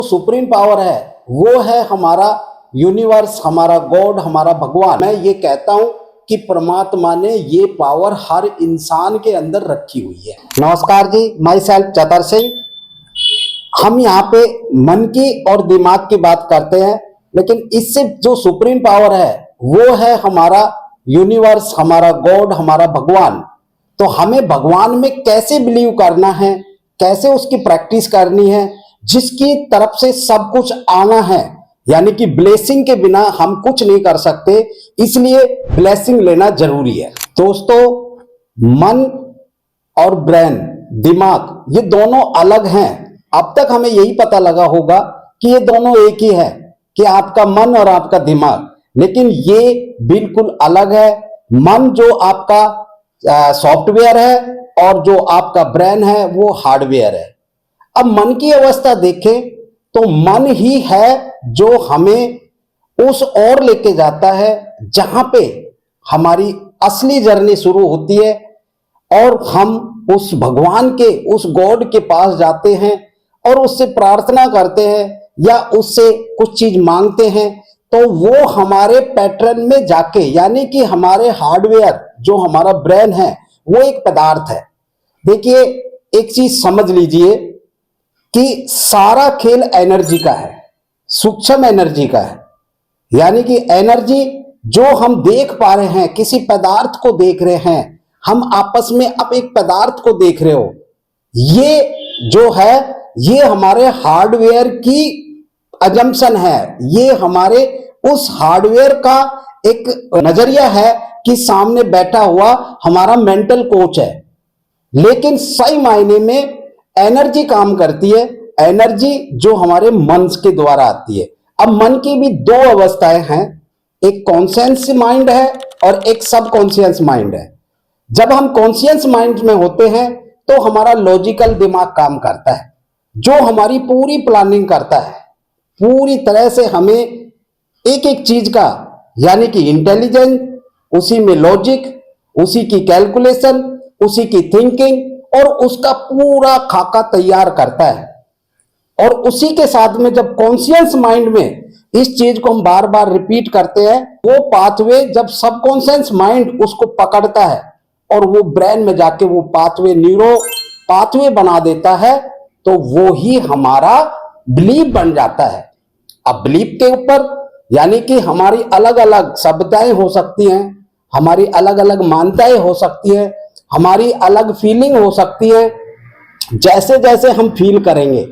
Supreme power है वो है हमारा यूनिवर्स, हमारा गॉड, हमारा भगवान। मैं ये कहता हूं कि परमात्मा ने ये पावर हर इंसान के अंदर रखी हुई है। नमस्कार जी, माई सेल्फ चतर सिंह। हम यहाँ पे मन की और दिमाग की बात करते हैं, लेकिन इससे जो सुप्रीम पावर है वो है हमारा यूनिवर्स, हमारा गॉड, हमारा भगवान। तो हमें भगवान में कैसे बिलीव करना है, कैसे उसकी प्रैक्टिस करनी है, जिसकी तरफ से सब कुछ आना है, यानी कि ब्लेसिंग के बिना हम कुछ नहीं कर सकते, इसलिए ब्लेसिंग लेना जरूरी है। दोस्तों, मन और ब्रेन, दिमाग, ये दोनों अलग हैं। अब तक हमें यही पता लगा होगा कि ये दोनों एक ही है, कि आपका मन और आपका दिमाग, लेकिन ये बिल्कुल अलग है। मन जो आपका सॉफ्टवेयर है और जो आपका ब्रेन है वो हार्डवेयर है। अब मन की अवस्था देखें तो मन ही है जो हमें उस ओर लेके जाता है जहां पे हमारी असली जर्नी शुरू होती है, और हम उस भगवान के, उस गॉड के पास जाते हैं और उससे प्रार्थना करते हैं या उससे कुछ चीज मांगते हैं। तो वो हमारे पैटर्न में जाके, यानी कि हमारे हार्डवेयर जो हमारा ब्रेन है वो एक पदार्थ है। देखिए, एक चीज समझ लीजिए कि सारा खेल एनर्जी का है, सूक्ष्म एनर्जी का है। यानी कि एनर्जी जो हम देख पा रहे हैं, किसी पदार्थ को देख रहे हैं, हम आपस में अब एक पदार्थ को देख रहे हो, ये जो है ये हमारे हार्डवेयर की अजम्पशन है। ये हमारे उस हार्डवेयर का एक नजरिया है कि सामने बैठा हुआ हमारा मेंटल कोच है। लेकिन सही मायने में एनर्जी काम करती है, एनर्जी जो हमारे मन के द्वारा आती है। अब मन की भी दो अवस्थाएं हैं, एक कॉन्शियस माइंड है और एक सब कॉन्शियस माइंड है। जब हम कॉन्शियस माइंड में होते हैं तो हमारा लॉजिकल दिमाग काम करता है, जो हमारी पूरी प्लानिंग करता है, पूरी तरह से हमें एक एक चीज का, यानी कि इंटेलिजेंस, उसी में लॉजिक, उसी की कैलकुलेशन, उसी की थिंकिंग, और उसका पूरा खाका तैयार करता है। और उसी के साथ में जब कॉन्शियस माइंड में इस चीज को हम बार बार रिपीट करते हैं, वो पाथवे जब सबकॉन्शियस माइंड उसको पकड़ता है और वो ब्रेन में जाके वो पाथवे, न्यूरो पाथवे बना देता है, तो वो ही हमारा बिलीफ बन जाता है। अब बिलीफ के ऊपर, यानी कि हमारी अलग अलग सभ्यताएं हो सकती हैं, हमारी अलग अलग मान्यताएं हो सकती हैं, हमारी अलग फीलिंग हो सकती है। जैसे जैसे हम फील करेंगे,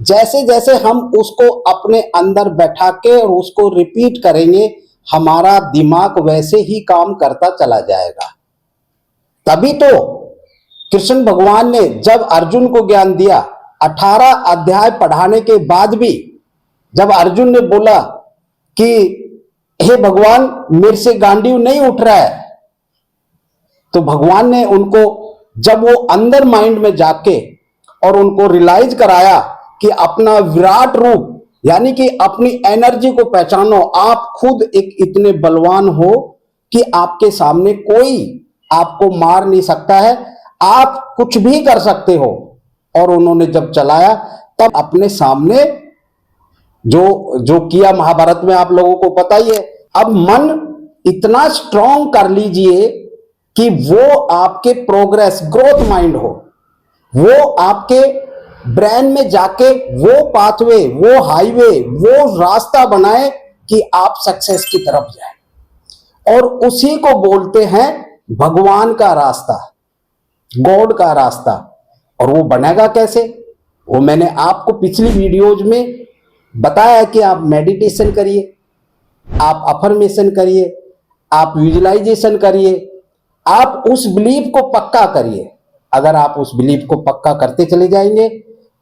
जैसे जैसे हम उसको अपने अंदर बैठा के और उसको रिपीट करेंगे, हमारा दिमाग वैसे ही काम करता चला जाएगा। तभी तो कृष्ण भगवान ने जब अर्जुन को ज्ञान दिया, 18 अध्याय पढ़ाने के बाद भी, जब अर्जुन ने बोला कि हे भगवान, मेरे से गांडीव नहीं उठ रहा है, तो भगवान ने उनको, जब वो अंदर माइंड में जाके और उनको रियलाइज कराया कि अपना विराट रूप, यानी कि अपनी एनर्जी को पहचानो, आप खुद एक इतने बलवान हो कि आपके सामने कोई आपको मार नहीं सकता है, आप कुछ भी कर सकते हो। और उन्होंने जब चलाया तब अपने सामने जो किया, महाभारत में आप लोगों को पता ही है। अब मन इतना स्ट्रांग कर लीजिए कि वो आपके प्रोग्रेस, ग्रोथ माइंड हो, वो आपके ब्रेन में जाके वो पाथवे, वो हाईवे, वो रास्ता बनाए कि आप सक्सेस की तरफ जाए। और उसी को बोलते हैं भगवान का रास्ता, गॉड का रास्ता। और वो बनेगा कैसे, वो मैंने आपको पिछली वीडियोज में बताया कि आप मेडिटेशन करिए, आप अफर्मेशन करिए, आप विजुअलाइजेशन करिए, आप उस बिलीफ को पक्का करिए। अगर आप उस बिलीफ को पक्का करते चले जाएंगे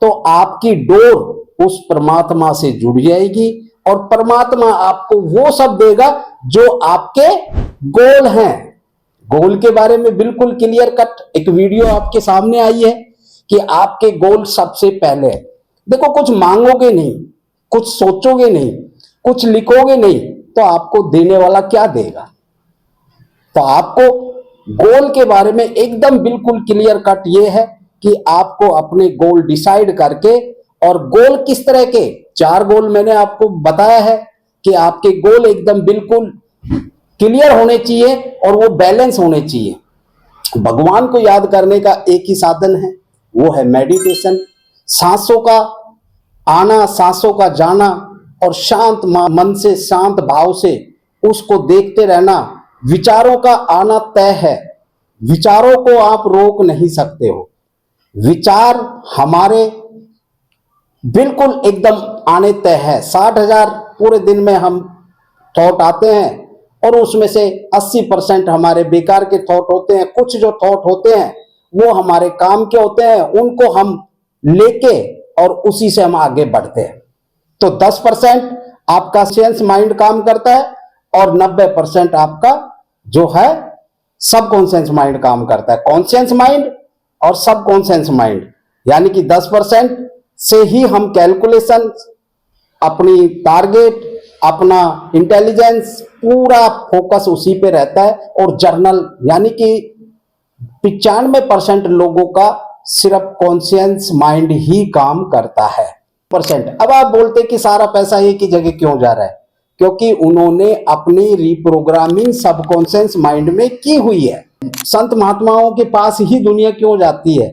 तो आपकी डोर उस परमात्मा से जुड़ जाएगी, और परमात्मा आपको वो सब देगा जो आपके गोल हैं। गोल के बारे में बिल्कुल क्लियर कट एक वीडियो आपके सामने आई है कि आपके गोल सबसे पहले, देखो, कुछ मांगोगे नहीं, कुछ सोचोगे नहीं, कुछ लिखोगे नहीं, तो आपको देने वाला क्या देगा। तो आपको गोल के बारे में एकदम बिल्कुल क्लियर कट ये है कि आपको अपने गोल डिसाइड करके, और गोल किस तरह के, 4 गोल मैंने आपको बताया है कि आपके गोल एकदम बिल्कुल क्लियर होने चाहिए और वो बैलेंस होने चाहिए। भगवान को याद करने का एक ही साधन है, वो है मेडिटेशन। सांसों का आना, सांसों का जाना और शांत मन से, शांत भाव से उसको देखते रहना। विचारों का आना तय है, विचारों को आप रोक नहीं सकते हो। विचार हमारे बिल्कुल एकदम आने तय है। 60,000 पूरे दिन में हम थॉट आते हैं और उसमें से 80% हमारे बेकार के थॉट होते हैं। कुछ जो थॉट होते हैं वो हमारे काम के होते हैं, उनको हम लेके और उसी से हम आगे बढ़ते हैं। तो 10% आपका सेंस माइंड काम करता है और 90% आपका जो है सबकॉन्शियस माइंड काम करता है। कॉन्शियस माइंड और सबकॉन्शियस माइंड यानी कि 10% से ही हम कैलकुलेशन, अपनी टारगेट, अपना इंटेलिजेंस, पूरा फोकस उसी पे रहता है। और जर्नल यानी कि 95% लोगों का सिर्फ कॉन्शियस माइंड ही काम करता है परसेंट। अब आप बोलते कि सारा पैसा एक ही जगह क्यों जा रहा है? क्योंकि उन्होंने अपनी रिप्रोग्रामिंग सबकॉन्शियस माइंड में की हुई है। संत महात्माओं के पास ही दुनिया क्यों जाती है?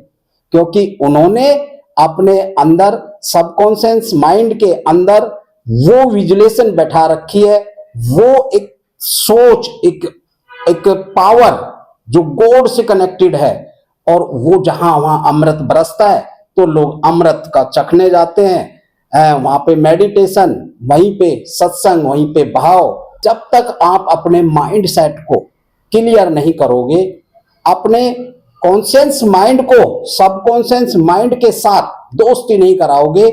क्योंकि उन्होंने अपने अंदर सबकॉन्शियस माइंड के अंदर वो विजुलेशन बैठा रखी है, वो एक सोच, एक पावर जो गॉड से कनेक्टेड है। और वो जहां वहां अमृत बरसता है तो लोग अमृत का चखने जाते हैं। वहां पे मेडिटेशन, वहीं पे सत्संग, वहीं पे भाव। जब तक आप अपने माइंड सेट को क्लियर नहीं करोगे, अपने कॉन्शियस माइंड को सबकॉन्शियस माइंड के साथ दोस्ती नहीं कराओगे,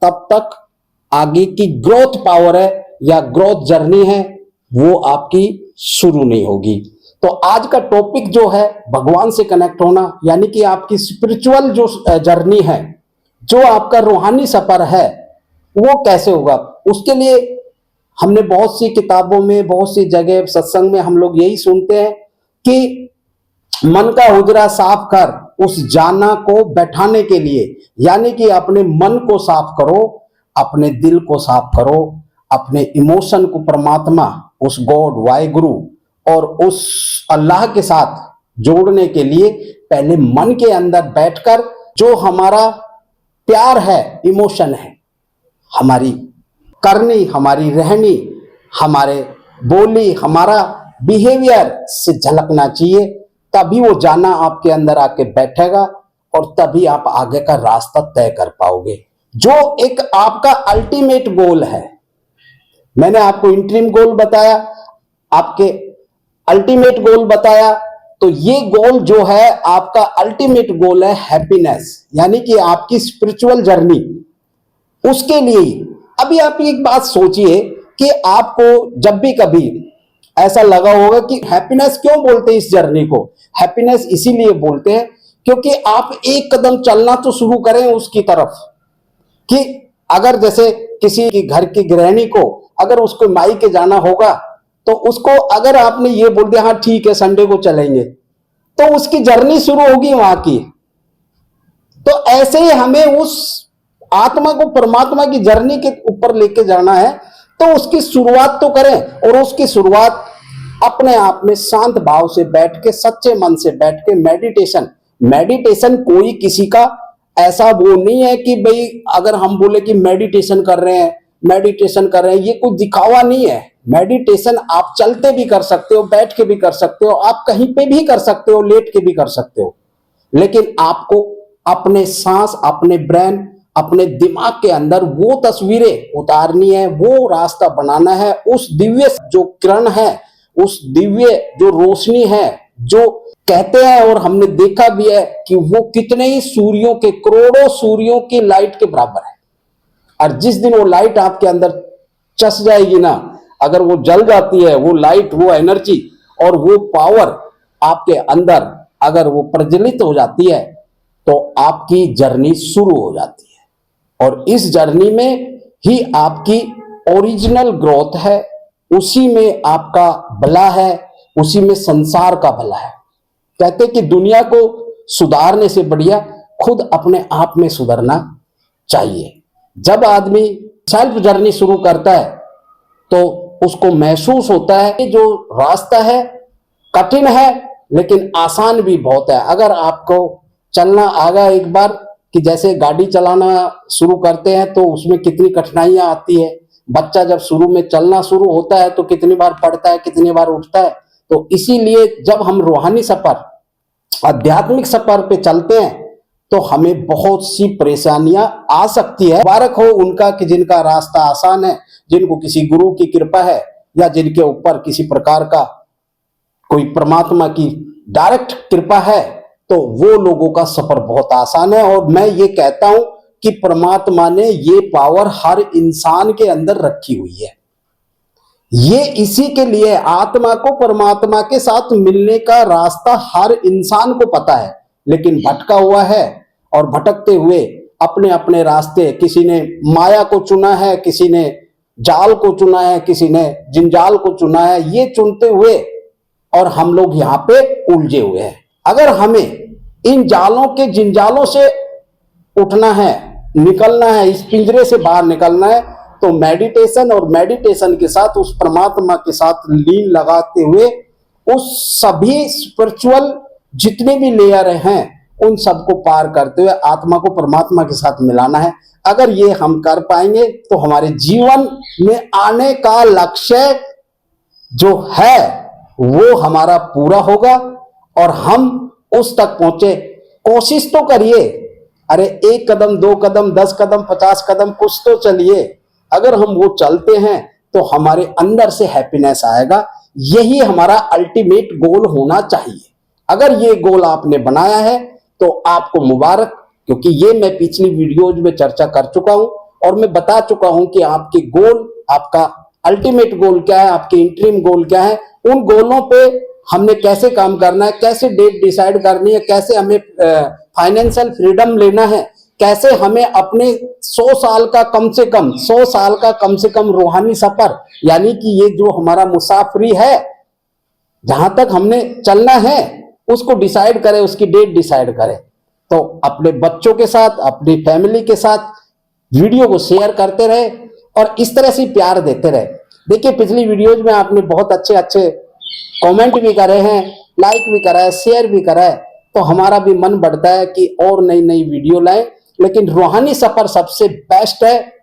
तब तक आगे की ग्रोथ पावर है या ग्रोथ जर्नी है वो आपकी शुरू नहीं होगी। तो आज का टॉपिक जो है भगवान से कनेक्ट होना, यानी कि आपकी स्पिरिचुअल जो जर्नी है, जो आपका रूहानी सफर है, वो कैसे होगा। उसके लिए हमने बहुत सी किताबों में, बहुत सी जगह सत्संग में हम लोग यही सुनते हैं कि मन का हुजरा साफ कर उस जाना को बैठाने के लिए, यानी कि अपने मन को साफ करो, अपने दिल को साफ करो, अपने इमोशन को परमात्मा, उस गॉड, वाहिगुरु और उस अल्लाह के साथ जोड़ने के लिए पहले मन के अंदर बैठकर जो हमारा प्यार है, इमोशन है, हमारी करनी, हमारी रहनी, हमारे बोली, हमारा बिहेवियर से झलकना चाहिए। तभी वो जाना आपके अंदर आके बैठेगा और तभी आप आगे का रास्ता तय कर पाओगे, जो एक आपका अल्टीमेट गोल है। मैंने आपको इंटरिम गोल बताया, आपके अल्टीमेट गोल बताया। तो ये गोल जो है आपका अल्टीमेट गोल है हैप्पीनेस, यानी कि आपकी स्पिरिचुअल जर्नी। उसके लिए अभी आप एक बात सोचिए कि आपको जब भी कभी ऐसा लगा होगा कि हैप्पीनेस क्यों बोलते हैं इस जर्नी को? हैप्पीनेस इसीलिए बोलते हैं क्योंकि आप एक कदम चलना तो शुरू करें उसकी तरफ। कि अगर जैसे किसी की घर की गृहिणी को अगर उसको मायके जाना होगा तो उसको अगर आपने ये बोल दिया हाँ ठीक है संडे को चलेंगे, तो उसकी जर्नी शुरू होगी वहां की। तो ऐसे ही हमें उस आत्मा को परमात्मा की जर्नी के ऊपर लेके जाना है, तो उसकी शुरुआत तो करें। और उसकी शुरुआत अपने आप में शांत भाव से बैठ के, सच्चे मन से बैठ के मेडिटेशन कोई किसी का ऐसा वो नहीं है कि भाई अगर हम बोले कि मेडिटेशन कर रहे हैं, ये कोई दिखावा नहीं है। मेडिटेशन आप चलते भी कर सकते हो, बैठ के भी कर सकते हो, आप कहीं पे भी कर सकते हो, लेट के भी कर सकते हो। लेकिन आपको अपने सांस, अपने ब्रेन, अपने दिमाग के अंदर वो तस्वीरें उतारनी है, वो रास्ता बनाना है। उस दिव्य जो किरण है, उस दिव्य जो रोशनी है, जो कहते हैं और हमने देखा भी है कि वो कितने ही सूर्यों के, करोड़ों सूर्यों की लाइट के बराबर है। और जिस दिन वो लाइट आपके अंदर चस जाएगी ना, अगर वो जल जाती है, वो लाइट, वो एनर्जी और वो पावर आपके अंदर अगर वो प्रज्वलित हो जाती है, तो आपकी जर्नी शुरू हो जाती है। और इस जर्नी में ही आपकी ओरिजिनल ग्रोथ है, उसी में आपका भला है, उसी में संसार का भला है। कहते कि दुनिया को सुधारने से बढ़िया खुद अपने आप में सुधरना चाहिए। जब आदमी सेल्फ जर्नी शुरू करता है तो उसको महसूस होता है कि जो रास्ता है कठिन है लेकिन आसान भी बहुत है। अगर आपको चलना आ गया एक बार, कि जैसे गाड़ी चलाना शुरू करते हैं तो उसमें कितनी कठिनाइयां आती है, बच्चा जब शुरू में चलना शुरू होता है तो कितनी बार पड़ता है, कितनी बार उठता है। तो इसीलिए जब हम रूहानी सफर, आध्यात्मिक सफर पे चलते हैं तो हमें बहुत सी परेशानियां आ सकती है। मुबारक हो उनका कि जिनका रास्ता आसान है, जिनको किसी गुरु की कृपा है या जिनके ऊपर किसी प्रकार का कोई परमात्मा की डायरेक्ट कृपा है, तो वो लोगों का सफर बहुत आसान है। और मैं ये कहता हूं कि परमात्मा ने ये पावर हर इंसान के अंदर रखी हुई है। ये इसी के लिए आत्मा को परमात्मा के साथ मिलने का रास्ता हर इंसान को पता है, लेकिन भटका हुआ है और भटकते हुए अपने अपने रास्ते, किसी ने माया को चुना है, किसी ने जाल को चुना है, किसी ने जिंजाल को चुना है। ये चुनते हुए और हम लोग यहाँ पे उलझे हुए हैं। अगर हमें इन जालों के जिंजालों से उठना है, निकलना है, इस पिंजरे से बाहर निकलना है, तो मेडिटेशन और मेडिटेशन के साथ उस परमात्मा के साथ लीन लगाते हुए उस सभी स्पिरिचुअल जितने भी लेयर हैं उन सबको पार करते हुए आत्मा को परमात्मा के साथ मिलाना है। अगर ये हम कर पाएंगे तो हमारे जीवन में आने का लक्ष्य जो है वो हमारा पूरा होगा और हम उस तक पहुंचे। कोशिश तो करिए, अरे 1 कदम 2 कदम 10 कदम 50 कदम कुछ तो चलिए। अगर हम वो चलते हैं तो हमारे अंदर से हैप्पीनेस आएगा। यही हमारा अल्टीमेट गोल होना चाहिए। अगर ये गोल आपने बनाया है तो आपको मुबारक, क्योंकि ये मैं पिछली वीडियोज में चर्चा कर चुका हूं और मैं बता चुका हूं कि आपके गोल, आपका अल्टीमेट गोल क्या है, आपके इंटरिम गोल क्या है। उन गोलों पे हमने कैसे काम करना है, कैसे डेट डिसाइड करनी है, कैसे हमें फाइनेंशियल फ्रीडम लेना है, कैसे हमें अपने 100 साल का कम से कम रूहानी सफर, यानी कि ये जो हमारा मुसाफरी है, जहां तक हमने चलना है उसको डिसाइड करें, उसकी डेट डिसाइड करें। तो अपने बच्चों के साथ, अपनी फैमिली के साथ वीडियो को शेयर करते रहे और इस तरह से प्यार देते रहे। देखिए पिछली वीडियोज में आपने बहुत अच्छे अच्छे कमेंट भी करे हैं, लाइक भी करा है, शेयर भी करा है, तो हमारा भी मन बढ़ता है कि और नई नई वीडियो लाएं। लेकिन रूहानी सफर सबसे बेस्ट है,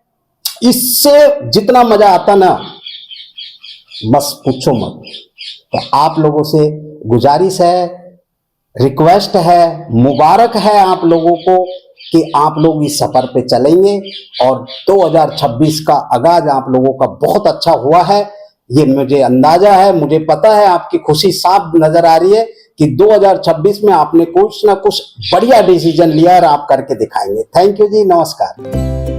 इससे जितना मजा आता ना बस पूछो मत। तो आप लोगों से गुजारिश है, रिक्वेस्ट है, मुबारक है आप लोगों को कि आप लोग इस सफर पे चलेंगे और 2026 का आगाज आप लोगों का बहुत अच्छा हुआ है। ये मुझे अंदाजा है, मुझे पता है, आपकी खुशी साफ नजर आ रही है कि 2026 में आपने कुछ ना कुछ बढ़िया डिसीजन लिया और आप करके दिखाएंगे। थैंक यू जी, नमस्कार।